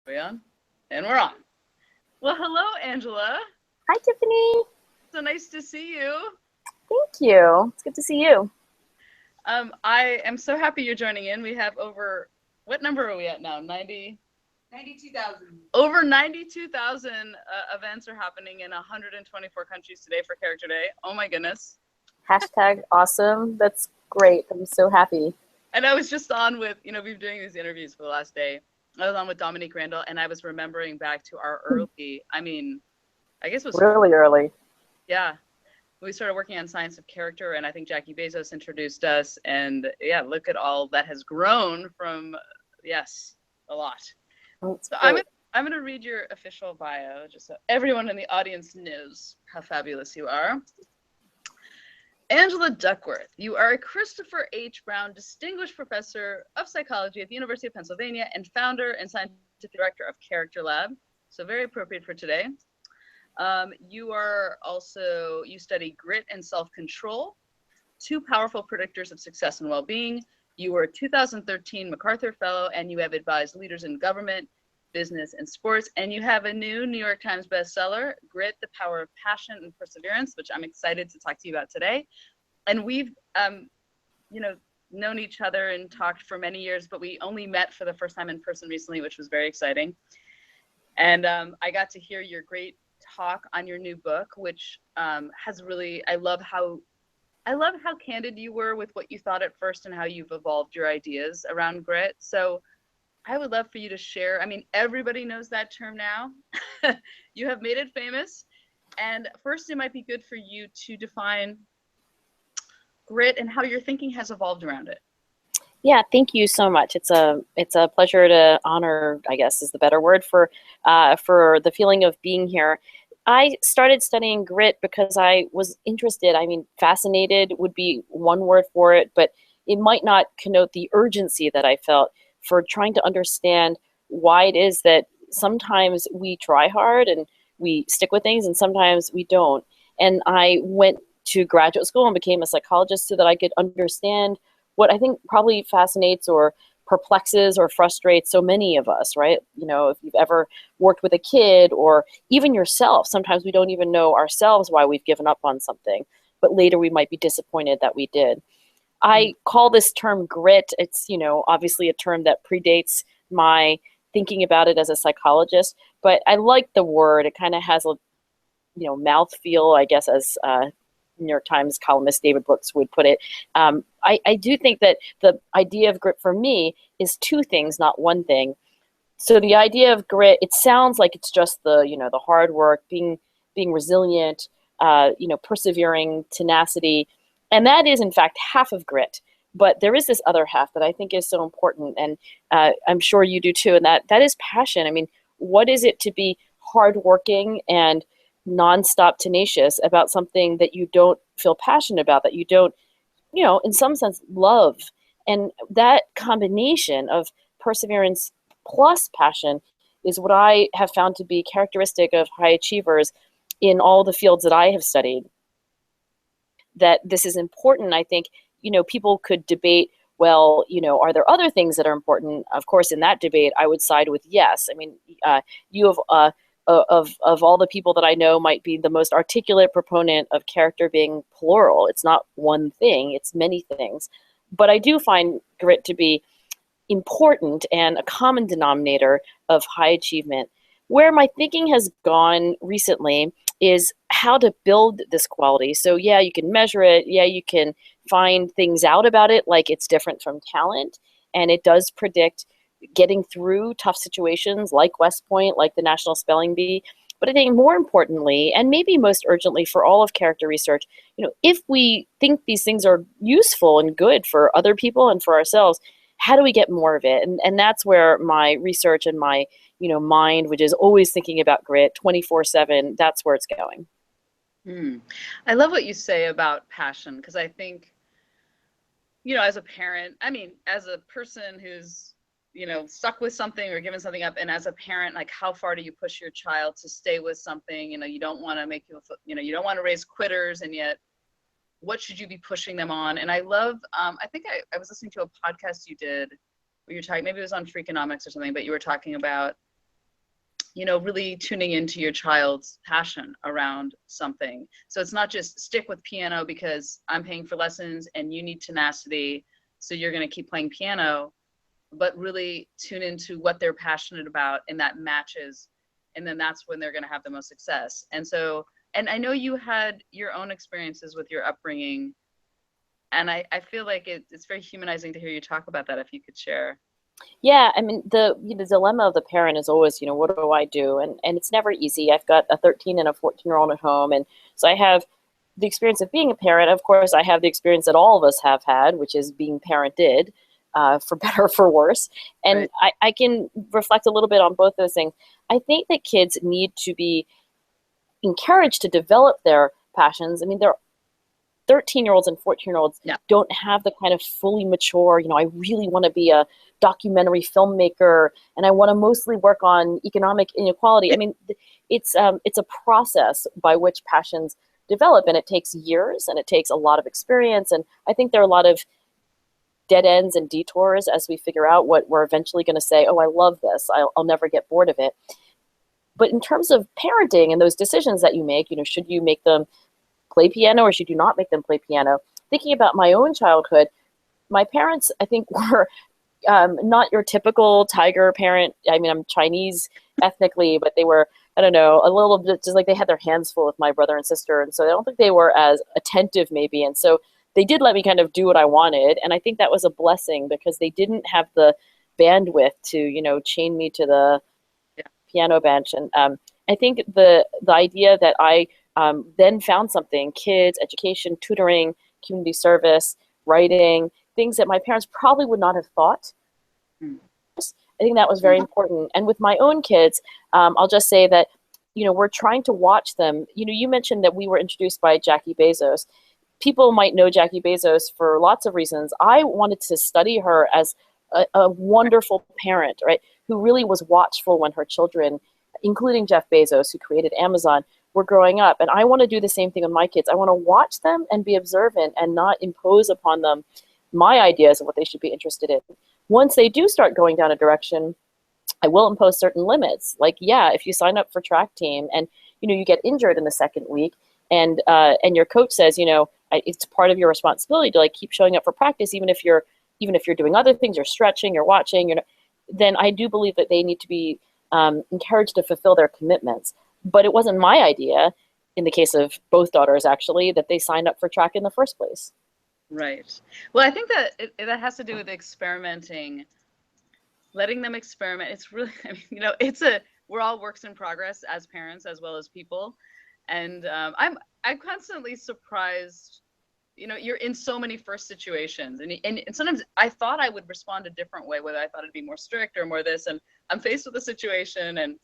Are we on? And we're on. Well, hello, Angela. Hi, Tiffany. So nice to see you. Thank you. It's good to see you. I am so happy you're joining in. We have over, what number are we at now? 92,000. Over 92,000 events are happening in 124 countries today for Character Day. Oh my goodness. Hashtag awesome. That's great. I'm so happy. And I was just on with, we've been doing these interviews for the last day. I was on with Dominique Randall, and I was remembering back to our early, I guess it was really early. Yeah. We started working on Science of Character, and I think Jackie Bezos introduced us. And yeah, look at all that has grown from, yes, a lot. That's So great. I'm going to read your official bio just so everyone in the audience knows how fabulous you are. Angela Duckworth, you are a Christopher H. Brown Distinguished Professor of Psychology at the University of Pennsylvania and founder and scientific director of Character Lab. So very appropriate for today. You study grit and self-control, two powerful predictors of success and well-being. You were a 2013 MacArthur Fellow, and you have advised leaders in government, business, and sports. And you have a new New York Times bestseller, Grit, the Power of Passion and Perseverance, which I'm excited to talk to you about today. And we've, known each other and talked for many years, but we only met for the first time in person recently, which was very exciting. And I got to hear your great talk on your new book, which has really, I love how candid you were with what you thought at first and how you've evolved your ideas around grit. So I would love for you to share. I mean, everybody knows that term now. You have made it famous. And first, it might be good for you to define grit and how your thinking has evolved around it. Yeah, thank you so much. It's a pleasure to honor, I guess is the better word for the feeling of being here. I started studying grit because I was interested. I mean, fascinated would be one word for it, but it might not connote the urgency that I felt for trying to understand why it is that sometimes we try hard and we stick with things and sometimes we don't. And I went to graduate school and became a psychologist so that I could understand what I think probably fascinates or perplexes or frustrates so many of us, right? If you've ever worked with a kid or even yourself, sometimes we don't even know ourselves why we've given up on something, but later we might be disappointed that we did. I call this term grit. It's, obviously a term that predates my thinking about it as a psychologist, but I like the word. It kind of has a, mouthfeel, I guess, as New York Times columnist David Brooks would put it. I do think that the idea of grit for me is two things, not one thing. So the idea of grit, it sounds like it's just the hard work, being resilient, persevering, tenacity. And that is, in fact, half of grit. But there is this other half that I think is so important, and I'm sure you do too, and that is passion. I mean, what is it to be hardworking and nonstop tenacious about something that you don't feel passionate about, that you don't, in some sense, love? And that combination of perseverance plus passion is what I have found to be characteristic of high achievers in all the fields that I have studied. That this is important. I think, people could debate, well, are there other things that are important? Of course, in that debate, I would side with yes. I mean, you have, of all the people that I know, might be the most articulate proponent of character being plural. It's not one thing, it's many things. But I do find grit to be important and a common denominator of high achievement. Where my thinking has gone recently is how to build this quality. So yeah, you can measure it. Yeah, you can find things out about it, like it's different from talent, and it does predict getting through tough situations like West Point, like the National Spelling Bee. But I think more importantly, and maybe most urgently for all of character research, if we think these things are useful and good for other people and for ourselves, how do we get more of it? And that's where my research and my mind, which is always thinking about grit 24/7, that's where it's going. I love what you say about passion, because I think, as a parent, as a person who's, stuck with something or given something up, and as a parent, like, how far do you push your child to stay with something? You don't want to make you don't want to raise quitters, and yet what should you be pushing them on? And I love, I think I was listening to a podcast you did where you're talking, maybe it was on Freakonomics or something, but you were talking about really tuning into your child's passion around something. So it's not just stick with piano because I'm paying for lessons and you need tenacity, so you're going to keep playing piano, but really tune into what they're passionate about, and that matches, and then that's when they're going to have the most success. And so, and I know you had your own experiences with your upbringing, and I feel like it's very humanizing to hear you talk about that, if you could share. Yeah, I mean, the dilemma of the parent is always, what do I do? And it's never easy. I've got a 13 and a 14-year-old at home, and so I have the experience of being a parent. Of course, I have the experience that all of us have had, which is being parented, for better or for worse. And Right. I can reflect a little bit on both those things. I think that kids need to be encouraged to develop their passions. I mean, they're 13-year-olds and 14-year-olds Yeah. don't have the kind of fully mature, I really want to be a documentary filmmaker and I want to mostly work on economic inequality. I mean, it's a process by which passions develop, and it takes years and it takes a lot of experience. And I think there are a lot of dead ends and detours as we figure out what we're eventually going to say, oh, I love this. I'll never get bored of it. But in terms of parenting and those decisions that you make, should you make them play piano or should you not make them play piano? Thinking about my own childhood, my parents, I think, were not your typical tiger parent. I mean, I'm Chinese ethnically, but they were, I don't know, a little bit just like they had their hands full with my brother and sister. And so I don't think they were as attentive maybe. And so they did let me kind of do what I wanted. And I think that was a blessing because they didn't have the bandwidth to, chain me to the piano bench. And I think the idea that I then found something, kids, education, tutoring, community service, writing, things that my parents probably would not have thought. I think that was very important. And with my own kids, I'll just say that, we're trying to watch them. You mentioned that we were introduced by Jackie Bezos. People might know Jackie Bezos for lots of reasons. I wanted to study her as a wonderful parent, right, who really was watchful when her children, including Jeff Bezos, who created Amazon, were growing up. And I want to do the same thing with my kids. I want to watch them and be observant and not impose upon them my ideas of what they should be interested in. Once they do start going down a direction, I will impose certain limits. Like, yeah, if you sign up for track team and, you get injured in the second week and your coach says, it's part of your responsibility to keep showing up for practice, even if you're doing other things, you're stretching, you're watching, then I do believe that they need to be encouraged to fulfill their commitments. But it wasn't my idea, in the case of both daughters, actually, that they signed up for track in the first place. Right. Well, I think that that has to do with experimenting, letting them experiment. It's really, we're all works in progress as parents as well as people. And I'm constantly surprised, you're in so many first situations. And sometimes I thought I would respond a different way, whether I thought it'd be more strict or more this. And I'm faced with a situation and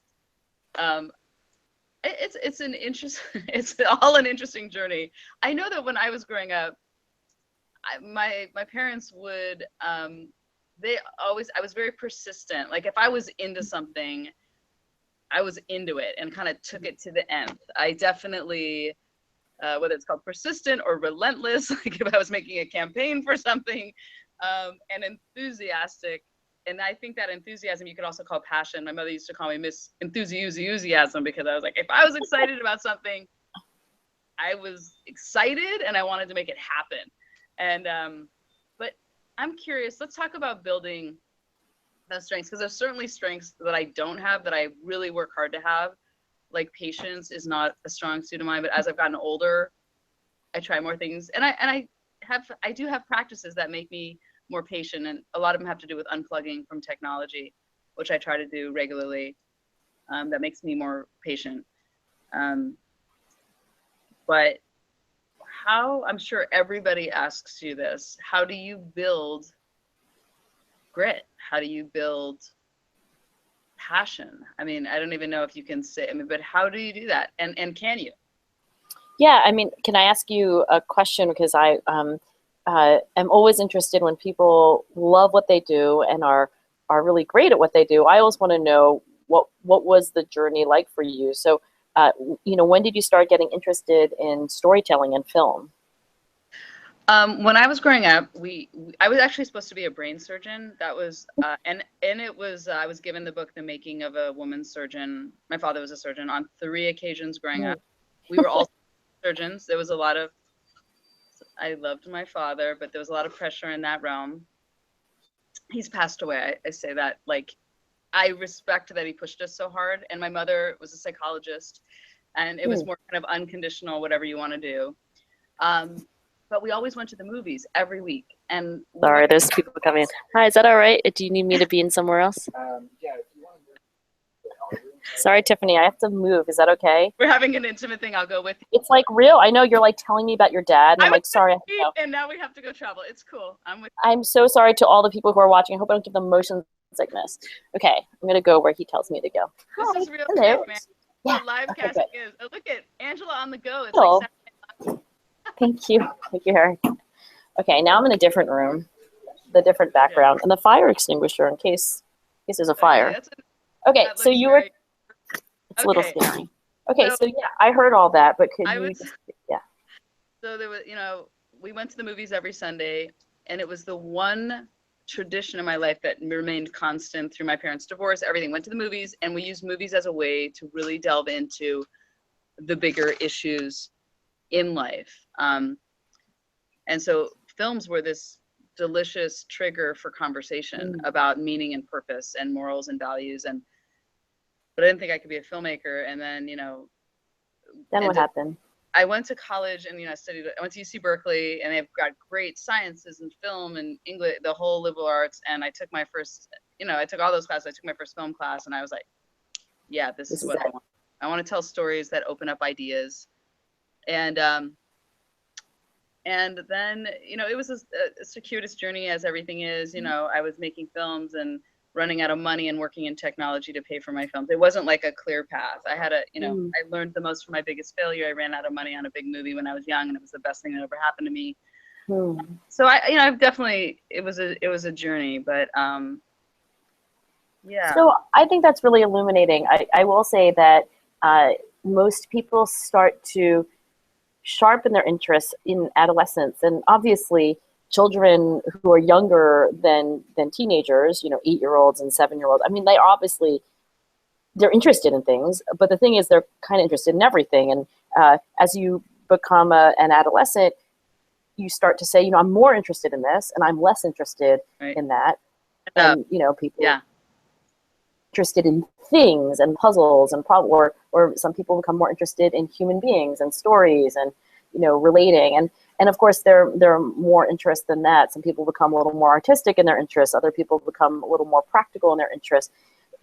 it's an it's all an interesting journey. I know that when I was growing up, my parents would I was very persistent. Like if I was into something, I was into it and kind of took it to the end. I definitely whether it's called persistent or relentless, like if I was making a campaign for something, and enthusiastic. And I think that enthusiasm you could also call passion. My mother used to call me Miss Enthusiasm because I was like, if I was excited about something, I was excited and I wanted to make it happen. And but I'm curious, let's talk about building those strengths, because there's certainly strengths that I don't have that I really work hard to have. Like patience is not a strong suit of mine, but as I've gotten older, I try more things. And I do have practices that make me more patient, and a lot of them have to do with unplugging from technology, which I try to do regularly. That makes me more patient. But how, I'm sure everybody asks you this, how do you build grit? How do you build passion? I mean, I don't even know if you can say, but how do you do that? And can you? Yeah, I mean, can I ask you a question? Because I am always interested when people love what they do and are really great at what they do. I always want to know what was the journey like for you. So, when did you start getting interested in storytelling and film? When I was growing up, I was actually supposed to be a brain surgeon. That was, and it was, I was given the book, The Making of a Woman Surgeon. My father was a surgeon on 3 occasions growing up. We were all surgeons. There was a lot of, I loved my father, but there was a lot of pressure in that realm. He's passed away. I say that, like, I respect that he pushed us so hard. And my mother was a psychologist, and it was more kind of unconditional, whatever you want to do. But we always went to the movies every week. And sorry, there's people coming in. Hi, is that all right? Do you need me to be in somewhere else? Yeah, if you want to move. Sorry, Tiffany, I have to move. Is that okay? We're having an intimate thing. I'll go with you. It's like real. I know you're like telling me about your dad, and I'm like, sorry. And now we have to go travel. It's cool. I'm so sorry to all the people who are watching. I hope I don't give them motion sickness. Okay, I'm gonna go where he tells me to go. This is real Hello. life, man. Yeah. What live Okay, casting is. Oh, look at Angela on the go. It's Hello. like Saturday Night. Thank you, Harry. Okay, now I'm in a different room, the different background, and the fire extinguisher in case there's a fire. Okay, so you were. It's a little scary. Okay, so yeah, I heard all that, but could you? Yeah. So there was, we went to the movies every Sunday, and it was the one tradition in my life that remained constant through my parents' divorce. Everything went to the movies, and we used movies as a way to really delve into the bigger issues in life. And so films were this delicious trigger for conversation about meaning and purpose and morals and values. But I didn't think I could be a filmmaker. And then, Then what happened? I went to college and, I went to UC Berkeley, and they've got great sciences and film and English, the whole liberal arts. And I took my first, I took all those classes. I took my first film class, and I was like, yeah, this is what I want. I want to tell stories that open up ideas. And then, it was a circuitous journey, as everything is. I was making films and running out of money and working in technology to pay for my films. It wasn't like a clear path. I had I learned the most from my biggest failure. I ran out of money on a big movie when I was young, and it was the best thing that ever happened to me. So I've definitely, it was a journey, but yeah. So I think that's really illuminating. I will say that most people start to sharpen their interests in adolescence, and obviously children who are younger than teenagers, 8-year-olds and 7-year-olds. I mean, they're interested in things, but the thing is, they're kind of interested in everything. And as you become an adolescent, you start to say, I'm more interested in this, and I'm less interested in that. And people interested in things and puzzles and or some people become more interested in human beings and stories and relating, and of course there are more interests than that. Some people become a little more artistic in their interests. Other people become a little more practical in their interests.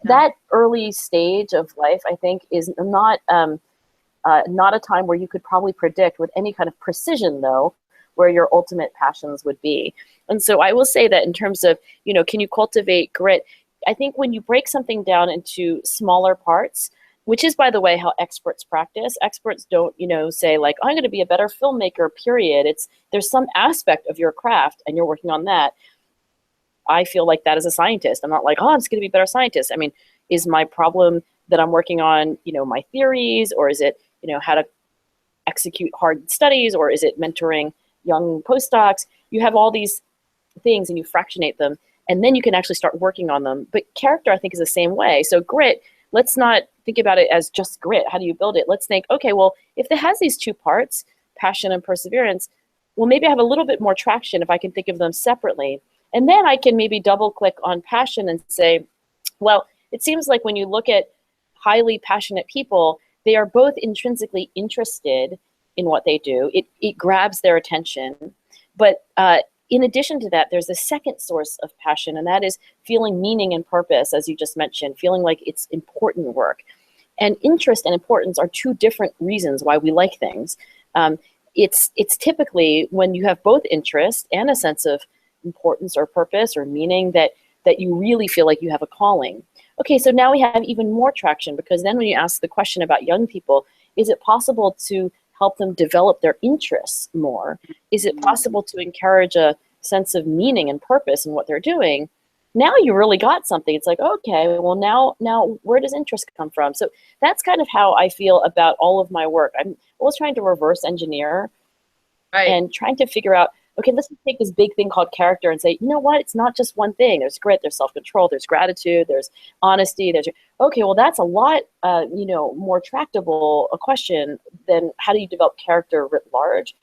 That early stage of life, I think, is not a time where you could probably predict with any kind of precision, though, where your ultimate passions would be. And so I will say that in terms of, can you cultivate grit? I think when you break something down into smaller parts, which is, by the way, how experts practice. Experts don't, say like, I'm going to be a better filmmaker, period. There's some aspect of your craft and you're working on that. I feel like that as a scientist. I'm not like, I'm just going to be a better scientist. I mean, is my problem that I'm working on, my theories, or is it, how to execute hard studies, or is it mentoring young postdocs? You have all these things and you fractionate them, and then you can actually start working on them. But character, I think, is the same way. So grit, let's not think about it as just grit. How do you build it? Let's think, okay, well, if it has these two parts, passion and perseverance, well, maybe I have a little bit more traction if I can think of them separately. And then I can maybe double click on passion and say, well, it seems like when you look at highly passionate people, they are both intrinsically interested in what they do. It grabs their attention. But in addition to that, there's a second source of passion, and that is feeling meaning and purpose, as you just mentioned, feeling like it's important work. And interest and importance are two different reasons why we like things. It's typically when you have both interest and a sense of importance or purpose or meaning that you really feel like you have a calling. Okay, so now we have even more traction, because then when you ask the question about young people, is it possible to help them develop their interests more? Is it possible to encourage a sense of meaning and purpose in what they're doing? Now you really got something. It's like, okay, well now where does interest come from? So that's kind of how I feel about all of my work. I'm always trying to reverse engineer and trying to figure out, okay, let's just take this big thing called character and say, you know what, it's not just one thing. There's grit, there's self-control, there's gratitude, there's honesty, there's, okay, well, that's a lot, you know, more tractable a question than how do you develop character writ large?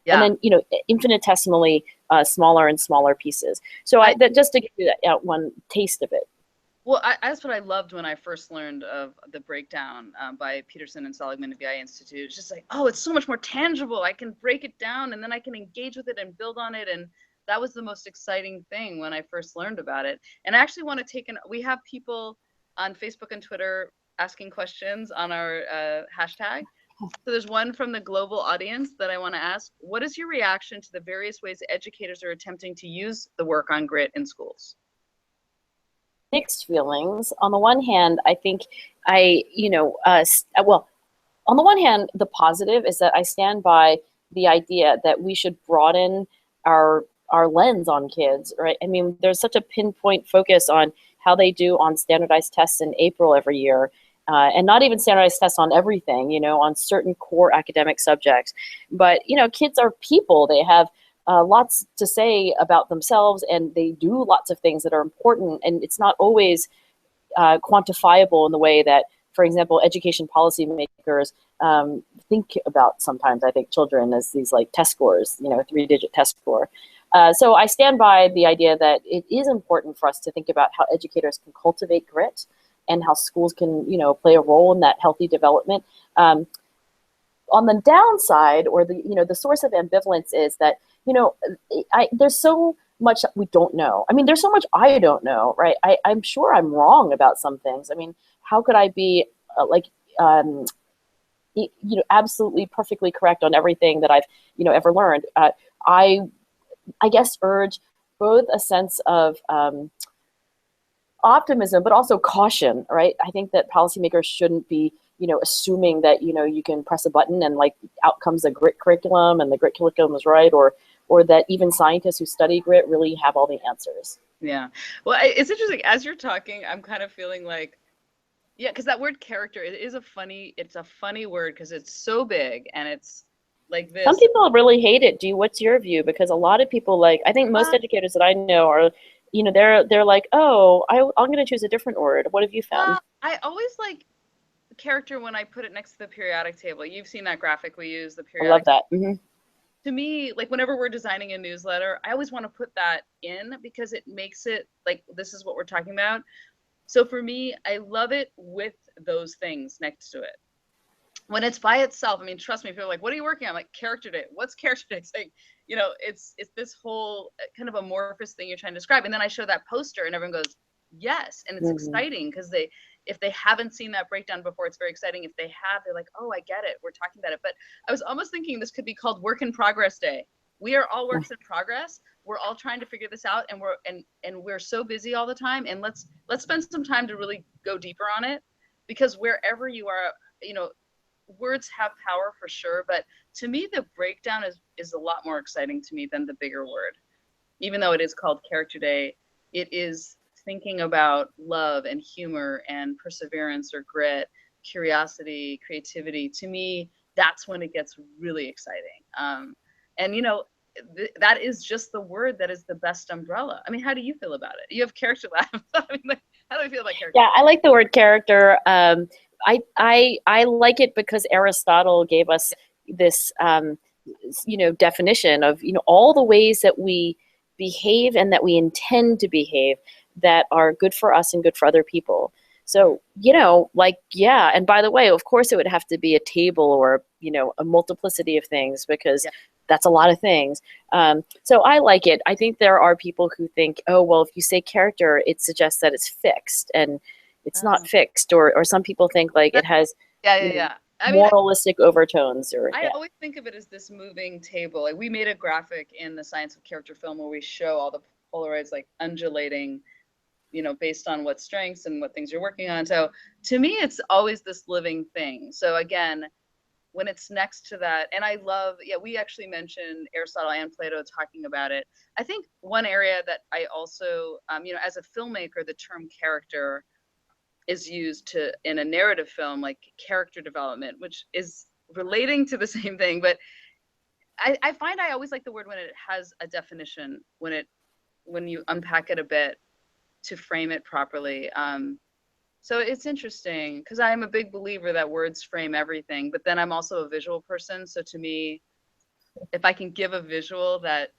Yeah. And then, you know, infinitesimally smaller and smaller pieces. So that just to give you that one taste of it. Well, that's what I loved when I first learned of the breakdown by Peterson and Seligman at the VI Institute. It's just like, oh, it's so much more tangible. I can break it down and then I can engage with it and build on it. And that was the most exciting thing when I first learned about it. And I actually want to we have people on Facebook and Twitter asking questions on our hashtag. So there's one from the global audience that I want to ask. What is your reaction to the various ways educators are attempting to use the work on grit in schools? Mixed feelings. On the one hand, I think well, on the one hand, the positive is that I stand by the idea that we should broaden our lens on kids, right? I mean, there's such a pinpoint focus on how they do on standardized tests in April every year, and not even standardized tests on everything, you know, on certain core academic subjects. But, you know, kids are people. They have lots to say about themselves, and they do lots of things that are important, and it's not always quantifiable in the way that, for example, education policy makers think about sometimes. I think children as these like test scores, you know, a 3-digit test score. So I stand by the idea that it is important for us to think about how educators can cultivate grit and how schools can, you know, play a role in that healthy development. On the downside, or the, you know, the source of ambivalence is that, you know, there's so much we don't know. I mean, there's so much I don't know, right? I'm sure I'm wrong about some things. I mean, how could I be you know, absolutely perfectly correct on everything that I've, you know, ever learned? I guess urge both a sense of optimism, but also caution, right? I think that policymakers shouldn't be, you know, assuming that, you know, you can press a button and like out comes a grit curriculum and the grit curriculum is right, or that even scientists who study grit really have all the answers. Yeah. Well, it's interesting. As you're talking, I'm kind of feeling like, yeah, because that word character, it's a funny word because it's so big and it's like this. Some people really hate it. What's your view? Because a lot of people, like, I think most educators that I know are, you know, they're like, oh, I'm going to choose a different word. What have you found? I always like character when I put it next to the periodic table. You've seen that graphic we use, the periodic. I love that. Mm-hmm. To me, like whenever we're designing a newsletter, I always want to put that in because it makes it like, this is what we're talking about. So for me, I love it with those things next to it. When it's by itself, I mean, trust me, people are like, what are you working on? I'm like, character day. What's character day? It's like, you know, it's this whole kind of amorphous thing you're trying to describe. And then I show that poster and everyone goes, yes. And it's exciting because if they haven't seen that breakdown before, it's very exciting. If they have, they're like, oh, I get it. We're talking about it. But I was almost thinking this could be called Work in Progress Day. We are all works in progress. We're all trying to figure this out, and we're so busy all the time. And let's spend some time to really go deeper on it, because wherever you are, you know, words have power for sure. But to me, the breakdown is a lot more exciting to me than the bigger word. Even though it is called Character Day, it is thinking about love and humor and perseverance or grit, curiosity, creativity. To me, that's when it gets really exciting. And you know, that is just the word that is the best umbrella. I mean, how do you feel about it? You have character labs. I mean, like, how do you feel about character? Yeah, I like the word character. I like it because Aristotle gave us this, you know, definition of, you know, all the ways that we behave and that we intend to behave that are good for us and good for other people. So, you know, like, yeah. And by the way, of course, it would have to be a table or, you know, a multiplicity of things, because that's a lot of things. So I like it. I think there are people who think, oh, well, if you say character, it suggests that it's fixed, and it's not fixed. Or some people think like it has moralistic overtones. Or I always think of it as this moving table. Like, we made a graphic in the Science of Character film where we show all the Polaroids like undulating, you know, based on what strengths and what things you're working on. So to me, it's always this living thing. So again, when it's next to that, and I love, we actually mentioned Aristotle and Plato talking about it. I think one area that I also, you know, as a filmmaker, the term character is used in a narrative film, like character development, which is relating to the same thing. But I find I always like the word when it has a definition, when you unpack it a bit to frame it properly. So it's interesting because I'm a big believer that words frame everything, but then I'm also a visual person. So to me, if I can give a visual that,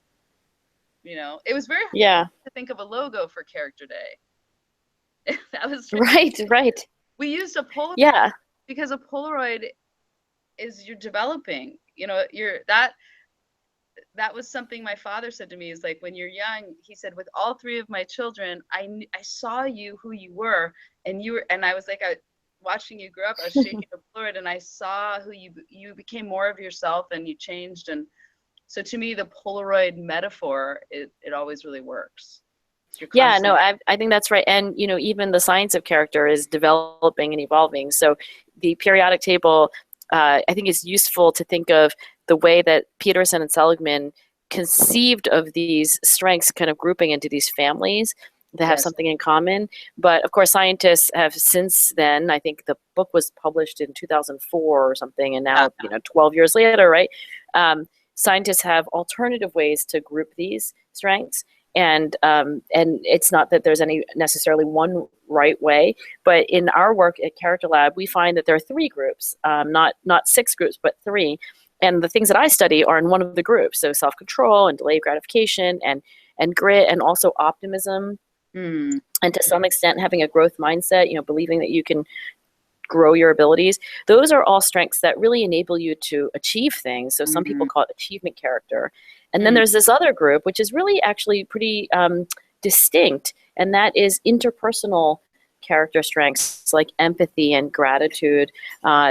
it was very hard to think of a logo for Character Day. That was right. We used a Polaroid. Yeah. Because a Polaroid is you're developing, that was something my father said to me, is like, when you're young, he said, with all three of my children, I saw you who you were, and I was like, watching you grow up, I was shaking the Polaroid, and I saw who you became more of yourself, and you changed. And so to me, the Polaroid metaphor, it always really works. Yeah, no, I think that's right. And, even the science of character is developing and evolving. So the periodic table, I think is useful to think of the way that Peterson and Seligman conceived of these strengths kind of grouping into these families that have something in common. But of course, scientists have since then, I think the book was published in 2004 or something, and now, 12 years later, right? Scientists have alternative ways to group these strengths. And it's not that there's any necessarily one right way, but in our work at Character Lab, we find that there are three groups, not 6 groups, but 3. And the things that I study are in one of the groups. So self-control and delayed gratification and grit, and also optimism. And to some extent, having a growth mindset, believing that you can grow your abilities. Those are all strengths that really enable you to achieve things. So some people call it achievement character. And then there's this other group, which is really actually pretty distinct, and that is interpersonal character strengths like empathy and gratitude,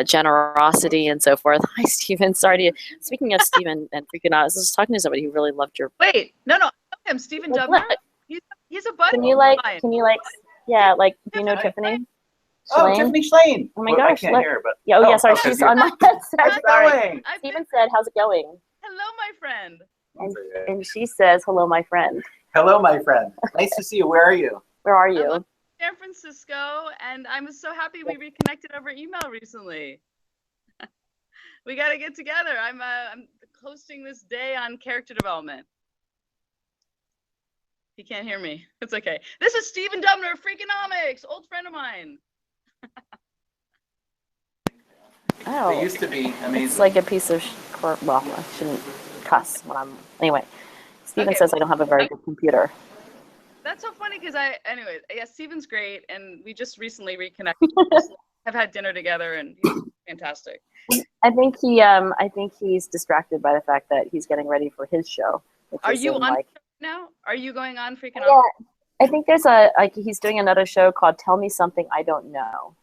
generosity, and so forth. Hi, Stephen. Sorry to. Speaking of Stephen and freaking out, I was just talking to somebody who really loved your. Wait, no, I'm Stephen Dubner. He's a buddy. Can you do you know Tiffany? Oh, Tiffany Schlane. Oh my gosh. I can't hear her, but. Yeah, sorry, she's on my headset. How's it going? Stephen said, how's it going? Hello, my friend. And she says, hello, my friend. Hello, my friend. Nice to see you. Where are you? Where are you? I'm in San Francisco, and I'm so happy we reconnected over email recently. We got to get together. I'm hosting this day on character development. He can't hear me. It's okay. This is Stephen Dubner of Freakonomics, old friend of mine. Oh, They used to be amazing. It's like a piece of, well, I shouldn't cuss when I'm, anyway. Stephen says I don't have a very good computer. That's so funny because anyway, yeah, Stephen's great, and we just recently reconnected. Have had dinner together, and he's fantastic. I think he's distracted by the fact that he's getting ready for his show. Are you on now? Are you going on Freakonomics? Yeah, I think there's he's doing another show called Tell Me Something I Don't Know.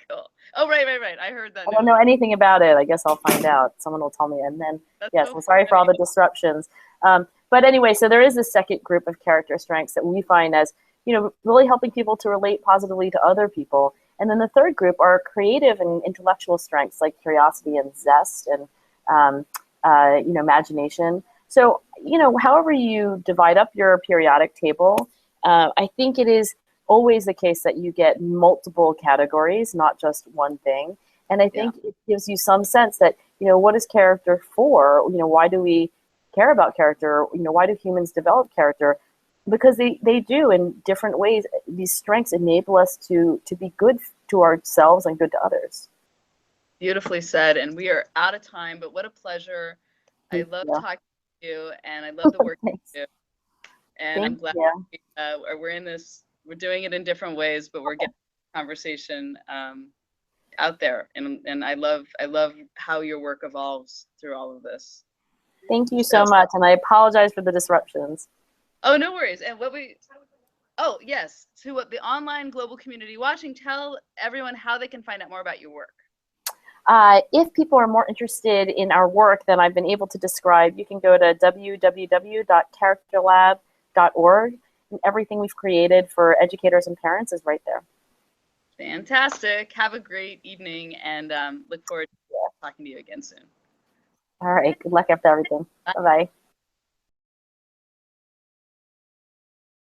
Cool. Oh, right. I heard that. I don't know anything about it. I guess I'll find out. Someone will tell me. And then, yes, I'm sorry for all the disruptions. But anyway, so there is a second group of character strengths that we find as, really helping people to relate positively to other people. And then the third group are creative and intellectual strengths like curiosity and zest and, imagination. So, however you divide up your periodic table, I think it is always the case that you get multiple categories, not just one thing. And I think it gives you some sense that, what is character for? Why do we care about character? Why do humans develop character? Because they do in different ways. These strengths enable us to be good to ourselves and good to others. Beautifully said. And we are out of time, but what a pleasure. I love talking to you, and I love the work you do. And I'm glad we're in this. We're doing it in different ways, but we're getting conversation out there, and I love how your work evolves through all of this. Thank you so much, and I apologize for the disruptions. Oh, no worries. And yes, to what the online global community watching, tell everyone how they can find out more about your work. If people are more interested in our work than I've been able to describe, you can go to www.characterlab.org. And everything we've created for educators and parents is right there. Fantastic. Have a great evening, and look forward to talking to you again soon. All right. Good luck after everything. Bye-bye.